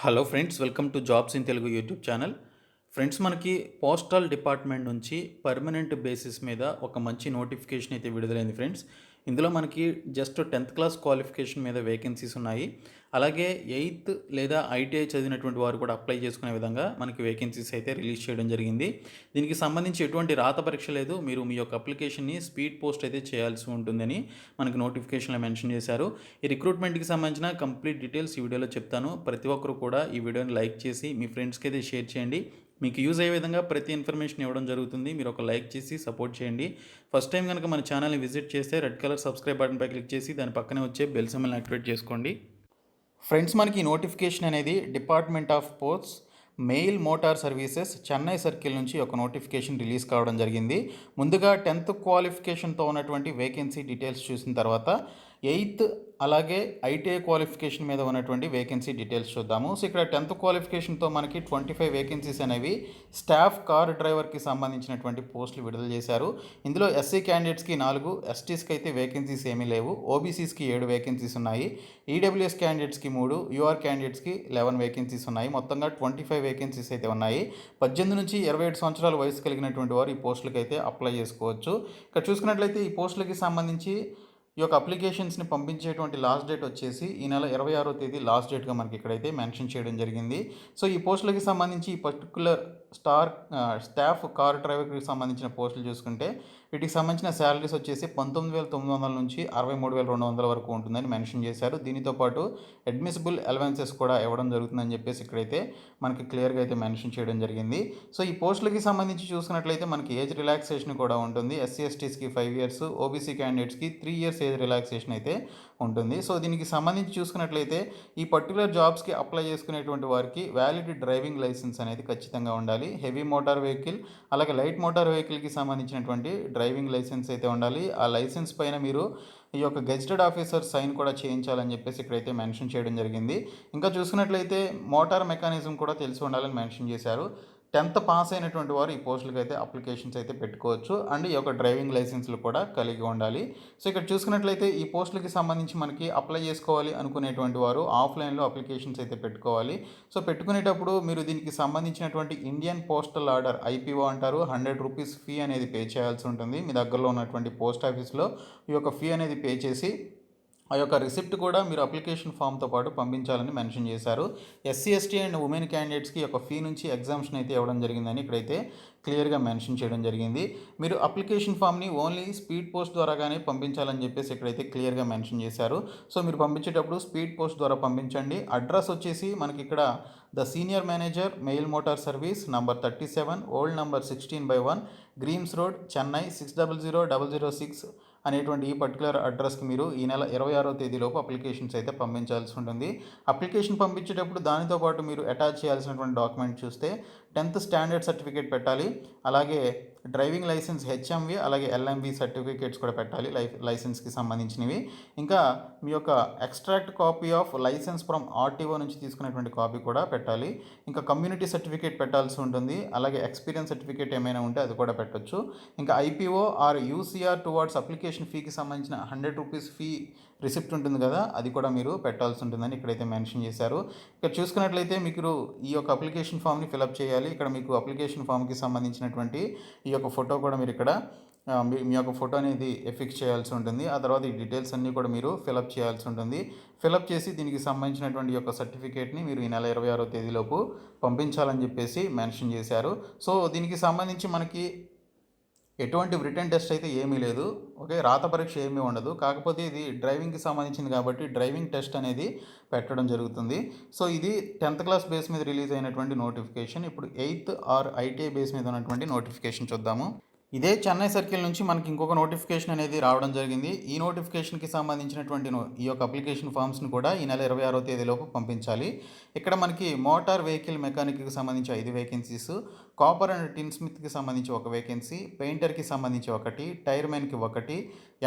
Hello friends, welcome to jobs in Telugu YouTube channel. Friends, మనకి postal department నుంచి permanent basis మీద ఒక మంచి నోటిఫికేషన్ అయితే విడుదలైంది ఫ్రెండ్స్. ఇందులో మనకి జస్ట్ 10th క్లాస్ క్వాలిఫికేషన్ మీద వేకెన్సీస్ ఉన్నాయి. అలాగే 8th లేదా ఐటీఐ చదివినటువంటి వారు కూడా అప్లై చేసుకునే విధంగా మనకి వేకెన్సీస్ అయితే రిలీజ్ చేయడం జరిగింది. దీనికి సంబంధించి ఎటువంటి రాత పరీక్ష లేదు. మీరు మీ యొక్క అప్లికేషన్ని స్పీడ్ పోస్ట్ అయితే చేయాల్సి ఉంటుందని మనకి నోటిఫికేషన్లో మెన్షన్ చేశారు. ఈ రిక్రూట్మెంట్కి సంబంధించిన కంప్లీట్ డీటెయిల్స్ ఈ వీడియోలో చెప్తాను. ప్రతి ఒక్కరు కూడా ఈ వీడియోని లైక్ చేసి మీ ఫ్రెండ్స్కి అయితే షేర్ చేయండి. మీకు యూజ్ అయ్యే విధంగా ప్రతి ఇన్ఫర్మేషన్ ఇవ్వడం జరుగుతుంది. మీరు ఒక లైక్ చేసి సపోర్ట్ చేయండి. ఫస్ట్ టైం కనుక మన ఛానల్ని విజిట్ చేస్తే రెడ్ కలర్ సబ్స్క్రైబ్ బటన్పై క్లిక్ చేసి దాని పక్కనే వచ్చే బెల్ సింబల్ని యాక్టివేట్ చేసుకోండి. ఫ్రెండ్స్, మనకి నోటిఫికేషన్ అనేది department of posts mail motor services Chennai circle నుంచి ఒక నోటిఫికేషన్ రిలీజ్ కావడం జరిగింది. ముందుగా 10th క్వాలిఫికేషన్తో ఉన్నటువంటి వేకెన్సీ డీటెయిల్స్ చూసిన తర్వాత 8th అలాగే ఐటీఐ క్వాలిఫికేషన్ మీద ఉన్నటువంటి వేకెన్సీ డీటెయిల్స్ చూద్దాము. సో ఇక్కడ 10th క్వాలిఫికేషన్తో మనకి 25 వేకెన్సీస్ అనేవి స్టాఫ్ కార్ డ్రైవర్కి సంబంధించినటువంటి పోస్టులు విడుదల చేశారు. ఇందులో ఎస్సీ క్యాండిడేట్స్కి 4, ఎస్టీస్కి అయితే వేకెన్సీస్ ఏమీ లేవు. ఓబీసీస్కి 7 వేకెన్సీస్ ఉన్నాయి. ఈడబ్ల్యూఎస్ క్యాండిడేట్స్కి 3, యూఆర్ క్యాండిడేట్స్కి 11 వేకెన్సీస్ ఉన్నాయి. మొత్తంగా 25 వేకెన్సీస్ అయితే ఉన్నాయి. 18 నుంచి 27 సంవత్సరాల వయసు కలిగినటువంటి వారు ఈ పోస్టులకి అయితే అప్లై చేసుకోవచ్చు. ఇక్కడ చూసుకున్నట్లయితే ఈ పోస్టులకి సంబంధించి ఈ యొక్క అప్లికేషన్స్ని పంపించేటువంటి లాస్ట్ డేట్ వచ్చేసి ఈ నెల 26వ తేదీ లాస్ట్ డేట్గా మనకి ఇక్కడైతే మెన్షన్ చేయడం జరిగింది. సో ఈ పోస్టులకి సంబంధించి ఈ పర్టికులర్ స్టాఫ్ కార్ డ్రైవర్కి సంబంధించిన పోస్టులు చూసుకుంటే వీటికి సంబంధించిన శాలరీస్ వచ్చేసి 19,900 నుంచి 63,200 వరకు ఉంటుందని మెన్షన్ చేశారు. దీనితో పాటు అడ్మిసిబుల్ అలవెన్సెస్ కూడా ఇవ్వడం జరుగుతుందని చెప్పేసి ఇక్కడైతే మనకి క్లియర్గా అయితే మెన్షన్ చేయడం జరిగింది. సో ఈ పోస్టులకి సంబంధించి చూసుకున్నట్లయితే మనకి ఏజ్ రిలాక్సేషన్ కూడా ఉంటుంది. ఎస్సీ ఎస్టీస్కి 5 years, ఓబీసీ క్యాండిడేట్స్కి 3 years ఏజ్ రిలాక్సేషన్ అయితే ఉంటుంది. సో దీనికి సంబంధించి చూసుకున్నట్లయితే ఈ పర్టికులర్ జాబ్స్కి అప్లై చేసుకునేటువంటి వారికి వ్యాలిడ్ డ్రైవింగ్ లైసెన్స్ అనేది ఖచ్చితంగా ఉండాలి. హెవీ మోటార్ వెహికల్ అలాగే లైట్ మోటార్ వెహికల్కి సంబంధించినటువంటి డ్రైవింగ్ లైసెన్స్ అయితే ఉండాలి. ఆ లైసెన్స్ పైన మీరు ఈ యొక్క గెజిటెడ్ ఆఫీసర్ సైన్ కూడా చేయించాలని చెప్పేసి ఇక్కడైతే మెన్షన్ చేయడం జరిగింది. ఇంకా చూసుకున్నట్లయితే మోటార్ మెకానిజం కూడా తెలిసి ఉండాలని మెన్షన్ చేశారు. 10th పాస్ అయినటువంటి వారు ఈ పోస్టులకి అయితే అప్లికేషన్స్ అయితే పెట్టుకోవచ్చు. అండ్ ఈ యొక్క డ్రైవింగ్ లైసెన్స్లు కూడా కలిగి ఉండాలి. సో ఇక్కడ చూసుకున్నట్లయితే ఈ పోస్టులకి సంబంధించి మనకి అప్లై చేసుకోవాలి అనుకునేటువంటి వారు ఆఫ్లైన్లో అప్లికేషన్స్ అయితే పెట్టుకోవాలి. సో పెట్టుకునేటప్పుడు మీరు దీనికి సంబంధించినటువంటి ఇండియన్ పోస్టల్ ఆర్డర్ ఐపీఓ అంటారు, 100 రూపీస్ ఫీ అనేది పే చేయాల్సి ఉంటుంది. మీ దగ్గరలో ఉన్నటువంటి పోస్ట్ ఆఫీస్లో ఈ యొక్క ఫీ అనేది పే చేసి ఆ యొక్క రిసిప్ట్ కూడా మీరు అప్లికేషన్ ఫామ్తో పాటు పంపించాలని మెన్షన్ చేశారు. ఎస్సీ ఎస్టీ అండ్ ఉమెన్ క్యాండిడేట్స్కి ఒక ఫీ నుంచి ఎగ్జామ్షన్ అయితే ఇవ్వడం జరిగిందని ఇక్కడైతే క్లియర్గా మెన్షన్ చేయడం జరిగింది. మీరు అప్లికేషన్ ఫామ్ని ఓన్లీ స్పీడ్ పోస్ట్ ద్వారాగానే పంపించాలని చెప్పేసి ఇక్కడైతే క్లియర్గా మెన్షన్ చేశారు. సో మీరు పంపించేటప్పుడు స్పీడ్ పోస్ట్ ద్వారా పంపించండి. అడ్రస్ వచ్చేసి మనకి ఇక్కడ the senior manager mail motor service number 37, old number 16/1, Greams road, Chennai 600006 అనేటువంటి ఈ పర్టికులర్ అడ్రస్కి మీరు ఈ నెల 26వ తేదీలోపు అప్లికేషన్స్ అయితే పంపించాల్సి ఉంటుంది. అప్లికేషన్ పంపించేటప్పుడు దానితో పాటు మీరు అటాచ్ చేయాల్సినటువంటి డాక్యుమెంట్ చూస్తే 10th స్టాండర్డ్ సర్టిఫికేట్ పెట్టాలి. అలాగే డ్రైవింగ్ లైసెన్స్ హెచ్ఎంవి అలాగే ఎల్ఎంవి సర్టిఫికేట్స్ కూడా పెట్టాలి లైసెన్స్కి సంబంధించినవి. ఇంకా మీ యొక్క extract copy of license from RTO నుంచి తీసుకున్నటువంటి కాపీ కూడా పెట్టాలి. ఇంకా కమ్యూనిటీ సర్టిఫికేట్ పెట్టాల్సి ఉంటుంది. అలాగే ఎక్స్పీరియన్స్ సర్టిఫికేట్ ఏమైనా ఉంటే అది కూడా పెట్టొచ్చు. ఇంకా IPO are UCR towards application ఫీకి సంబంధించిన 100 రూపీస్ ఫీ రిసిప్ట్ ఉంటుంది కదా, అది కూడా మీరు పెట్టాల్సి ఉంటుందని ఇక్కడైతే మెన్షన్ చేశారు. ఇక్కడ చూసుకున్నట్లయితే మీకు ఈ యొక్క అప్లికేషన్ ఫామ్ని ఫిలప్ చేయాలి. ఇక్కడ మీకు అప్లికేషన్ ఫామ్కి సంబంధించినటువంటి ఈ యొక్క ఫోటో కూడా మీరు ఇక్కడ మీ యొక్క ఫోటో అనేది ఎఫిక్స్ చేయాల్సి ఉంటుంది. ఆ తర్వాత ఈ డీటెయిల్స్ అన్నీ కూడా మీరు ఫిలప్ చేయాల్సి ఉంటుంది. ఫిలప్ చేసి దీనికి సంబంధించినటువంటి యొక్క సర్టిఫికేట్ని మీరు ఈ నెల 26వ తేదీలోపు పంపించాలని చెప్పేసి మెన్షన్ చేశారు. సో దీనికి సంబంధించి మనకి ఎటువంటి రిటన్ టెస్ట్ అయితే ఏమీ లేదు. ఓకే, రాత పరీక్ష ఏమీ ఉండదు. కాకపోతే ఇది డ్రైవింగ్కి సంబంధించింది కాబట్టి డ్రైవింగ్ టెస్ట్ అనేది పెట్టడం జరుగుతుంది. సో ఇది 10th క్లాస్ బేస్ మీద రిలీజ్ అయినటువంటి నోటిఫికేషన్. ఇప్పుడు 8th ఆర్ ఐటీఐ బేస్ మీద ఉన్నటువంటి నోటిఫికేషన్ చూద్దాము. ఇదే చెన్నై సర్కిల్ నుంచి మనకి ఇంకొక నోటిఫికేషన్ అనేది రావడం జరిగింది. ఈ నోటిఫికేషన్కి సంబంధించినటువంటి ఈ యొక్క అప్లికేషన్ ఫామ్స్ని కూడా ఈ నెల 26వ తేదీలోపు పంపించాలి. ఇక్కడ మనకి మోటార్ వెహికల్ మెకానిక్కి సంబంధించి 5 వేకెన్సీస్, కాపర్ అండ్ టిన్ స్మిత్కి సంబంధించి 1 వేకెన్సీ, పెయింటర్కి సంబంధించి 1, టైర్ మ్యాన్కి 1,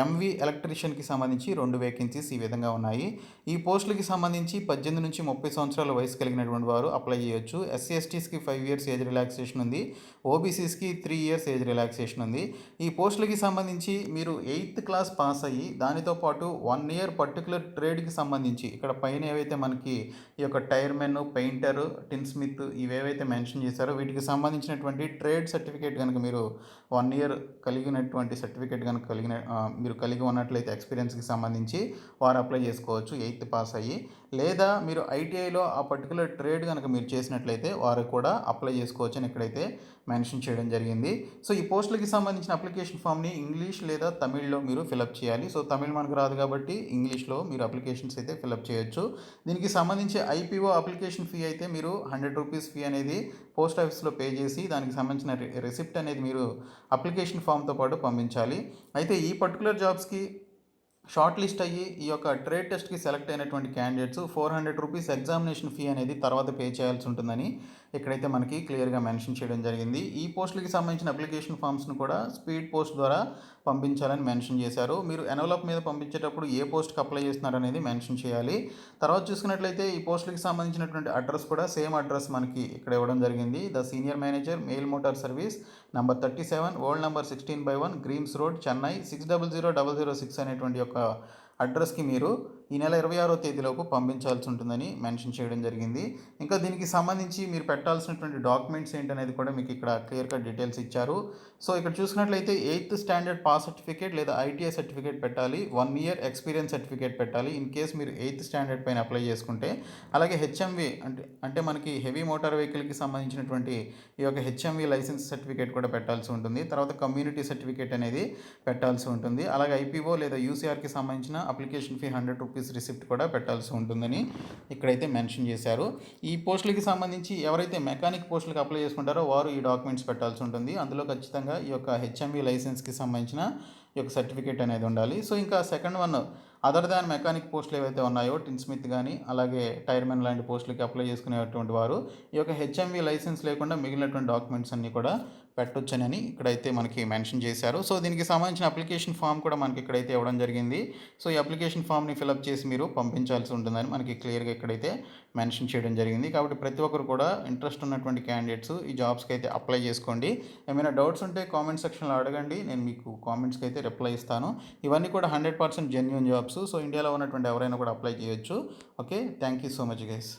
ఎంవి ఎలక్ట్రీషియన్కి సంబంధించి 2 వేకెన్సీస్ ఈ విధంగా ఉన్నాయి. ఈ పోస్టులకి సంబంధించి 18 నుంచి 30 సంవత్సరాల వయసు కలిగినటువంటి వారు అప్లై చేయొచ్చు. ఎస్సీ ఎస్టీస్కి 5 ఇయర్స్ ఏజ్ రిలాక్సేషన్ ఉంది. ఓబీసీస్కి 3 ఇయర్స్ ఏజ్ రిలాక్సేషన్ ఉంది. ఈ పోస్టులకి సంబంధించి మీరు 8th క్లాస్ పాస్ అయ్యి దానితో పాటు 1 ఇయర్ పర్టికులర్ ట్రేడ్కి సంబంధించి ఇక్కడ పైన ఏవైతే మనకి ఈ యొక్క టైర్మెన్, పెయింటర్, టిన్ స్మిత్ ఇవేవైతే మెన్షన్ చేశారో వీటికి సంబంధించినటువంటి ట్రేడ్ సర్టిఫికేట్ కనుక మీరు 1 ఇయర్ కలిగినటువంటి సర్టిఫికేట్ కనుక మీరు కలిగి ఉన్నట్లయితే ఎక్స్పీరియన్స్కి సంబంధించి వారు అప్లై చేసుకోవచ్చు 8th పాస్ అయ్యి. లేదా మీరు ఐటీఐలో ఆ పర్టికులర్ ట్రేడ్ కనుక మీరు చేసినట్లయితే వారు కూడా అప్లై చేసుకోవచ్చు అని ఇక్కడైతే మెన్షన్ చేయడం జరిగింది. సో ఈ పోస్టులకి సంబంధించిన అప్లికేషన్ ఫామ్ని ఇంగ్లీష్ లేదా తమిళ్లో మీరు ఫిలప్ చేయాలి. సో తమిళ్ మనకు రాదు కాబట్టి ఇంగ్లీష్లో మీరు అప్లికేషన్స్ అయితే ఫిలప్ చేయొచ్చు. దీనికి సంబంధించి ఐపీఓ అప్లికేషన్ ఫీ అయితే మీరు 100 రూపీస్ ఫీ అనేది పోస్ట్ ఆఫీస్లో పే చేసి దానికి సంబంధించిన రిసిప్ట్ అనేది మీరు అప్లికేషన్ ఫామ్తో పాటు పంపించాలి. అయితే ఈ పర్టికులర్ జాబ్స్కి షార్ట్ లిస్ట్ అయ్యి ఈ యొక్క ట్రేడ్ టెస్ట్కి సెలెక్ట్ అయినటువంటి క్యాండిడేట్స్ 400 రూపీస్ ఎగ్జామినేషన్ ఫీ అనేది తర్వాత పే చేయాల్సి ఉంటుందని ఇక్కడైతే మనకి క్లియర్గా మెన్షన్ చేయడం జరిగింది. ఈ పోస్టులకి సంబంధించిన అప్లికేషన్ ఫామ్స్ను కూడా స్పీడ్ పోస్ట్ ద్వారా పంపించాలని మెన్షన్ చేశారు. మీరు ఎన్వలప్ మీద పంపించేటప్పుడు ఏ పోస్ట్కి అప్లై చేస్తున్నారనేది మెన్షన్ చేయాలి. తర్వాత చూసుకున్నట్లయితే ఈ పోస్టులకి సంబంధించినటువంటి అడ్రస్ కూడా సేమ్ అడ్రస్ మనకి ఇక్కడ ఇవ్వడం జరిగింది. The senior manager, mail motor service, number 37, old number 16/1, Greams road, Chennai 600006 అనేటువంటి యొక్క అడ్రస్కి మీరు ఈ నెల 26వ తేదీలోపు పంపించాల్సి ఉంటుందని మెన్షన్ చేయడం జరిగింది. ఇంకా దీనికి సంబంధించి మీరు పెట్టాల్సినటువంటి డాక్యుమెంట్స్ ఏంటనేది కూడా మీకు ఇక్కడ క్లియర్ కట్ డీటెయిల్స్ ఇచ్చారు. సో ఇక్కడ చూసినట్లయితే 8th స్టాండర్డ్ పాస్ సర్టిఫికేట్ లేదా ఐటీఐ సర్టిఫికేట్ పెట్టాలి. 1 ఇయర్ ఎక్స్పీరియన్స్ సర్టిఫికేట్ పెట్టాలి ఇన్ కేస్ మీరు 8th స్టాండర్డ్ పైన అప్లై చేసుకుంటే. అలాగే హెచ్ఎంవి అంటే మనకి హెవీ మోటార్ వెహికల్కి సంబంధించినటువంటి ఈ యొక్క హెచ్ఎంవి లైసెన్స్ సర్టిఫికేట్ కూడా పెట్టాల్సి ఉంటుంది. తర్వాత కమ్యూనిటీ సర్టిఫికేట్ అనేది పెట్టాల్సి ఉంటుంది. అలాగే ఐపీఓ లేదా యూసీఆర్కి సంబంధించిన అప్లికేషన్ ఫీ 100 రూపీస్ రిసిప్ట్ కూడా పెట్టాల్సి ఉంటుందని ఇక్కడైతే మెన్షన్ చేశారు. ఈ పోస్టులకి సంబంధించి ఎవరైతే మెకానిక్ పోస్టులకు అప్లై చేసుకుంటారో వారు ఈ డాక్యుమెంట్స్ పెట్టాల్సి ఉంటుంది. అందులో ఖచ్చితంగా ఈ యొక్క హెచ్ఎంవి లైసెన్స్కి సంబంధించిన ఈ యొక్క సర్టిఫికేట్ అనేది ఉండాలి. సో ఇంకా second one other than mechanic పోస్టులు ఏవైతే ఉన్నాయో టిన్ స్మిత్ కానీ అలాగే టైర్మెన్ లాంటి పోస్టులకి అప్లై చేసుకునేటువంటి వారు ఈ యొక్క హెచ్ఎంవి లైసెన్స్ లేకుండా మిగిలినటువంటి డాక్యుమెంట్స్ అన్నీ కూడా పెట్టొచ్చని ఇక్కడైతే మనకి మెన్షన్ చేశారు. సో దీనికి సంబంధించిన అప్లికేషన్ ఫామ్ కూడా మనకి ఇక్కడైతే ఇవ్వడం జరిగింది. సో ఈ అప్లికేషన్ ఫామ్ని ఫిలప్ చేసి మీరు పంపించాల్సి ఉంటుందని మనకి క్లియర్గా ఇక్కడైతే మెన్షన్ చేయడం జరిగింది. కాబట్టి ప్రతి ఒక్కరు కూడా ఇంట్రెస్ట్ ఉన్నటువంటి క్యాండిడేట్స్ ఈ జాబ్స్కి అయితే అప్లై చేసుకోండి. ఏమైనా డౌట్స్ ఉంటే కామెంట్ సెక్షన్లో అడగండి, నేను మీకు కామెంట్స్కి అయితే రిప్లై ఇస్తాను. ఇవన్నీ కూడా 100% జెన్యూన్ జాబ్స్. సో ఇండియాలో ఉన్నటువంటి ఎవరైనా కూడా అప్లై చేయొచ్చు. Okay, thank you so much guys.